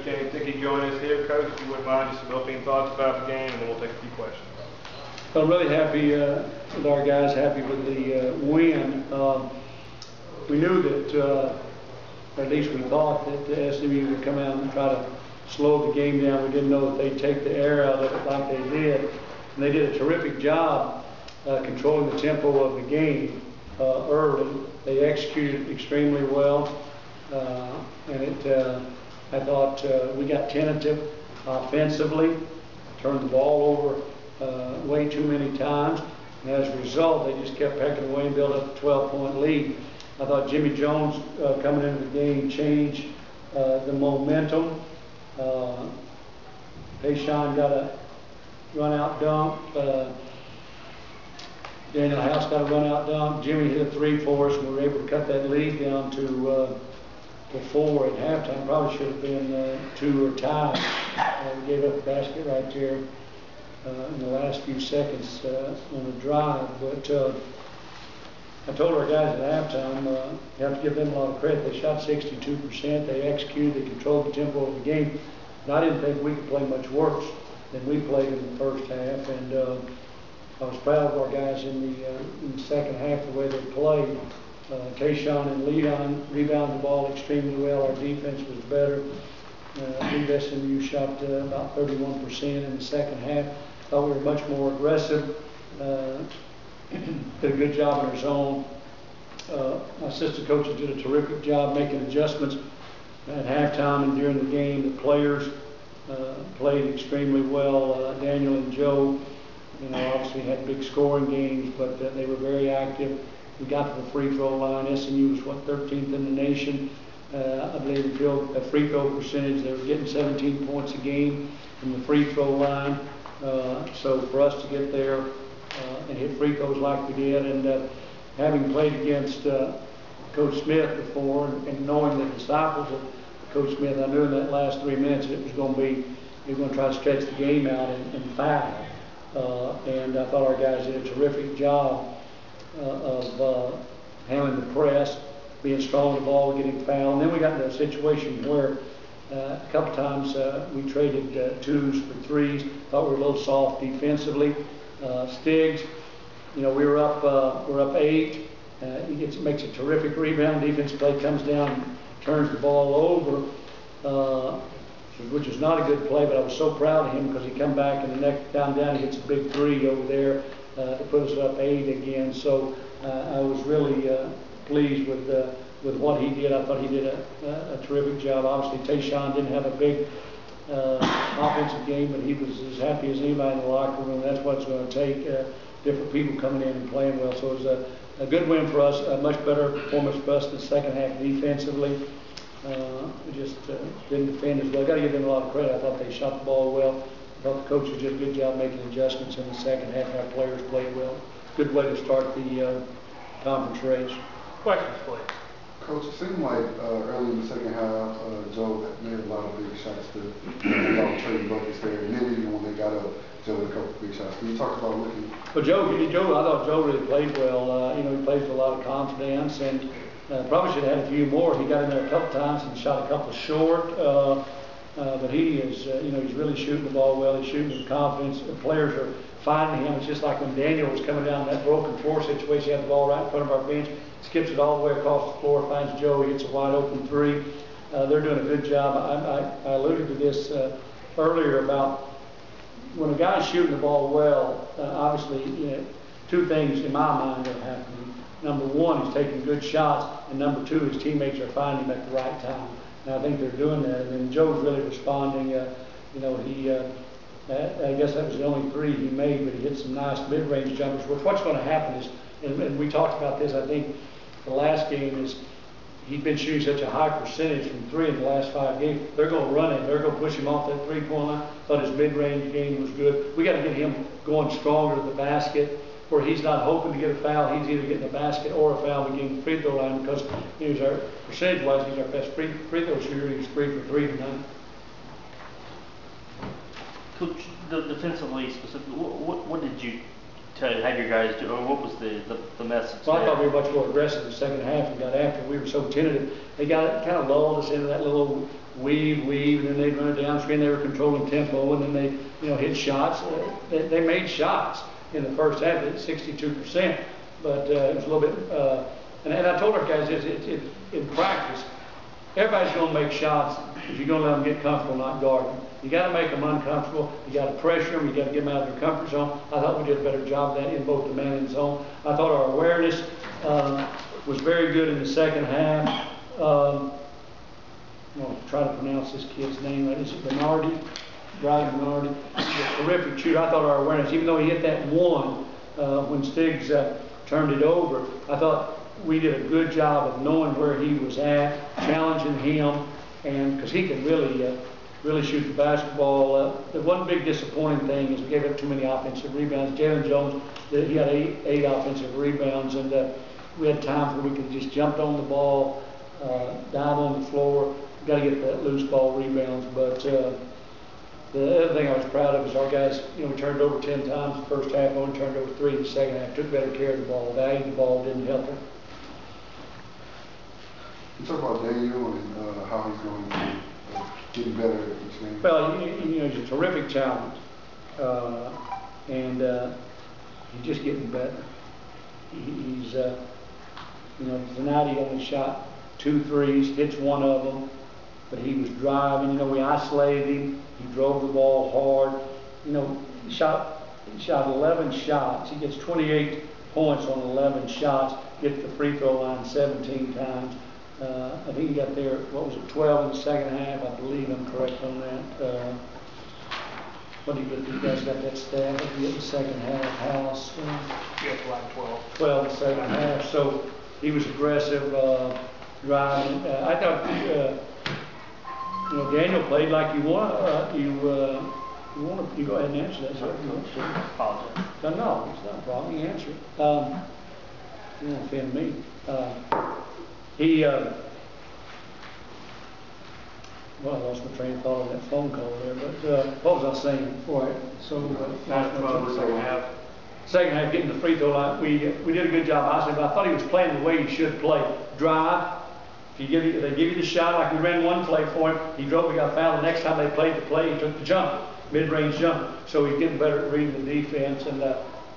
James Dickey join us here. Coach, if you wouldn't mind, just some opening thoughts about the game, and then we'll take a few questions. I'm really happy with our guys, happy with the win. We knew that, at least we thought that the SMU would come out and try to slow the game down. We didn't know that they'd take the air out of it like they did. And they did a terrific job controlling the tempo of the game early. They executed extremely well. I thought we got tentative offensively, turned the ball over way too many times, and as a result, they just kept pecking away and built up a 12-point lead. I thought Jimmy Jones coming into the game changed the momentum. Tayshawn got a run-out dunk. Daniel House got a run-out dunk. Jimmy hit a three for us, and we were able to cut that lead down to 4 at halftime. Probably should have been 2 or tied. We gave up a basket right there in the last few seconds on the drive. But I told our guys at halftime, you have to give them a lot of credit. They shot 62%. They executed. They controlled the tempo of the game. And I didn't think we could play much worse than we played in the first half. And I was proud of our guys in the second half, the way they played. Tayshawn and Leon rebounded the ball extremely well. Our defense was better. I think SMU shot about 31% in the second half. Thought we were much more aggressive. Did a good job in our zone. My assistant coaches did a terrific job making adjustments at halftime and during the game. The players played extremely well. Daniel and Joe, obviously had big scoring games, but they were very active. We got to the free throw line. SMU was, 13th in the nation. I believe a free throw percentage. They were getting 17 points a game from the free throw line. So for us to get there and hit free throws like we did, and having played against Coach Smith before, and knowing the disciples of Coach Smith, I knew in that last 3 minutes we were going to try to stretch the game out and foul. And I thought our guys did a terrific job of handling the press, being strong on the ball, getting fouled. And then we got into a situation where a couple times we traded 2s for 3s. Thought we were a little soft defensively. Stiggs, we were up 8. He makes a terrific rebound. Defense play comes down, and turns the ball over, which is not a good play. But I was so proud of him because he come back and the next down he hits a big 3 over there to put us up 8 again. So I was really pleased with what he did. I thought he did a terrific job. Obviously, Tayshawn didn't have a big offensive game, but he was as happy as anybody in the locker room. That's what it's going to take, different people coming in and playing well. So it was a good win for us, a much better performance for us in the second half defensively. We just didn't defend as well. I got to give them a lot of credit. I thought they shot the ball well. I thought the coaches did a good job making adjustments in the second half. Our players played well. Good way to start the conference race. Questions, please. Coach, it seemed like early in the second half, Joe made a lot of big shots to trading buckets there, and then even when they got up, Joe had a couple of big shots. Can you talk about looking? Well, I thought Joe really played well. He plays with a lot of confidence, and probably should have had a few more. He got in there a couple times and shot a couple short, but he is, he's really shooting the ball well. He's shooting with confidence. The players are finding him. It's just like when Daniel was coming down that broken floor situation. He had the ball right in front of our bench, skips it all the way across the floor, finds Joe, he hits a wide open 3. They're doing a good job. I alluded to this earlier about when a guy's shooting the ball well, obviously, 2 things in my mind are happening. Number 1, he's taking good shots, and number 2, his teammates are finding him at the right time. And I think they're doing that. And then Joe's really responding. I guess that was the only 3 he made, but he hit some nice mid-range jumpers. What's going to happen is, and we talked about this, I think, the last game, is he'd been shooting such a high percentage from 3 in the last 5 games. They're going to run him. They're going to push him off that 3-point line. Thought his mid-range game was good. We got to get him going stronger to the basket, where he's not hoping to get a foul. He's either getting a basket or a foul to get the free throw line, because he's our percentage-wise, he's our best free throw shooter. He's 3 for 3 tonight. Coach, defensively specifically, what did you have your guys do, or what was the message? Well, I thought we were much more aggressive in the second half and got after. We were so tentative. They kind of lulled us into that little weave, and then they'd run it down screen. They were controlling tempo, and then they, hit shots. They made shots in the first half at 62%, but it was a little bit. And I told our guys in practice, everybody's going to make shots if you're going to let them get comfortable, not guard them. You got to make them uncomfortable. You got to pressure them. You got to get them out of their comfort zone. I thought we did a better job of that in both the man and zone. I thought our awareness was very good in the second half. I'm going to try to pronounce this kid's name right. Is it Bernardi? Brian Bernardi. He's a terrific shooter. I thought our awareness, even though he hit that one when Stiggs turned it over, I thought we did a good job of knowing where he was at, challenging him, and because he can really shoot the basketball. The one big disappointing thing is we gave up too many offensive rebounds. Jalen Jones, he had eight offensive rebounds, and we had times where we could just jump on the ball, dive on the floor. Got to get that loose ball rebounds. But the other thing I was proud of is our guys, we turned it over 10 times the first half, only turned it over 3 in the second half, took better care of the ball, valued the ball, didn't help it. You talk about Daniel and how he's going to getting better at each game. Well, he's a terrific talent, and he's just getting better. He's, tonight he only shot 2 threes, hits one of them, but he was driving. We isolated him. He drove the ball hard. He shot 11 shots. He gets 28 points on 11 shots. Gets the free throw line 17 times. I think he got there, 12 in the second half, I believe I'm correct on that. What did he get? You guys got that stat? What did he get in the second half? House? Yeah, like 12. 12 in the second half. So he was aggressive, driving. I thought, Daniel played like you want. You go ahead and answer that, sir. Apologize. No, it's not a problem. You answer it. You won't offend me. Well, I lost my train of thought on that phone call there, but what was I saying before second half, getting the free throw line, we did a good job. I thought he was playing the way he should play. Drive. If they give you the shot, like we ran one play for him, he drove, he got fouled. The next time they played the play, he took the jumper, mid-range jumper. So he's getting better at reading the defense, and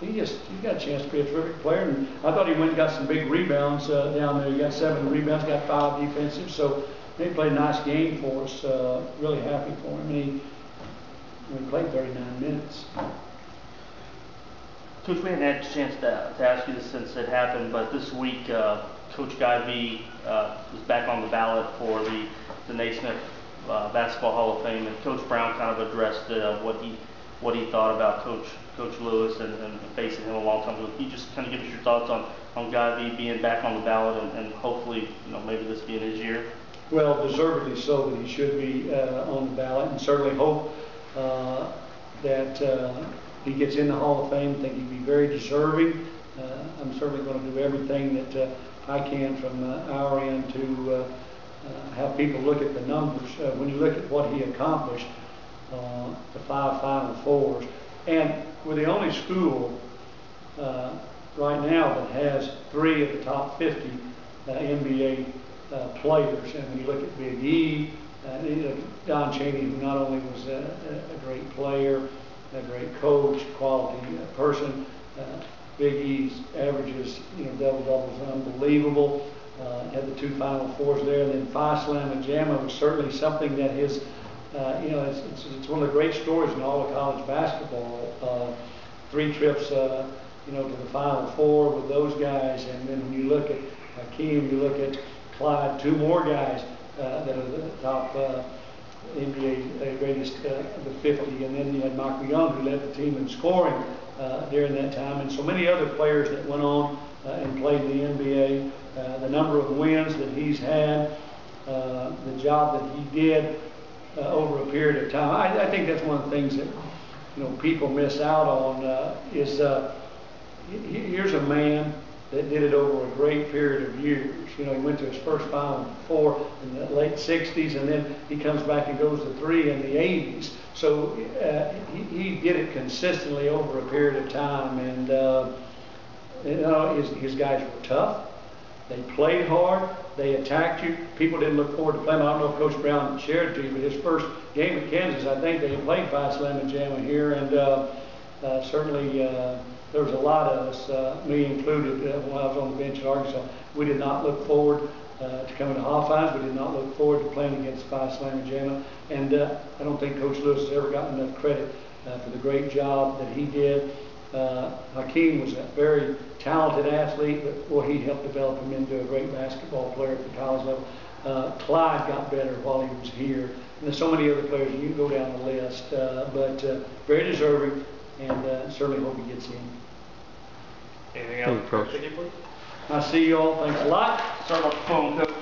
he got a chance to be a terrific player. And I thought he went and got some big rebounds down there. He got 7 rebounds, got 5 defensive. So he played a nice game for us. Really happy for him. And he played 39 minutes. Coach, we hadn't had a chance to ask you this since it happened, but this week Coach Guy V was back on the ballot for the Naismith Basketball Hall of Fame, and Coach Brown kind of addressed what he thought about Coach Lewis and facing him a long time ago. Can you just kind of give us your thoughts on Guy V being back on the ballot and hopefully maybe this being his year? Well, deservedly so that he should be on the ballot, and certainly hope that he gets in the Hall of Fame. I think he'd be very deserving. I'm certainly going to do everything that I can from our end to have people look at the numbers. When you look at what he accomplished, the 5 Final Fours, and we're the only school right now that has 3 of the top 50 NBA players. And when you look at Big E, Don Chaney, who not only was a great player, a great coach, quality person, Big E's averages, double-doubles unbelievable. Had the 2 Final Fours there, and then Phi Slam and Jamma was certainly something that his, it's one of the great stories in all of college basketball. 3 trips, to the Final Four with those guys, and then when you look at Hakeem, you look at Clyde, 2 more guys that are the top NBA greatest of the 50, and then you had Michael Young, who led the team in scoring during that time, and so many other players that went on and played in the NBA. The number of wins that he's had, the job that he did over a period of time. I think that's one of the things that people miss out on is here's a man that did it over a great period of years. He went to his first Final Four in the late 60s, and then he comes back and goes to 3 in the 80s. So he did it consistently over a period of time, and his guys were tough. They played hard. They attacked you. People didn't look forward to playing. I don't know if Coach Brown shared it to you, but his first game at Kansas, I think they had played Phi Slamma Jamma here, and certainly there was a lot of us, me included, when I was on the bench at Arkansas. We did not look forward to coming to Hofheinz. We did not look forward to playing against Phi Slamma Jamma, and I don't think Coach Lewis has ever gotten enough credit for the great job that he did. Hakeem was a very talented athlete, but boy, he helped develop him into a great basketball player at the college level. Clyde got better while he was here. And there's so many other players, you can go down the list, but very deserving, and certainly hope he gets in. Anything else? Coach. Dickey, please? I see you all. Thanks a lot. Sorry about the phone, Coach.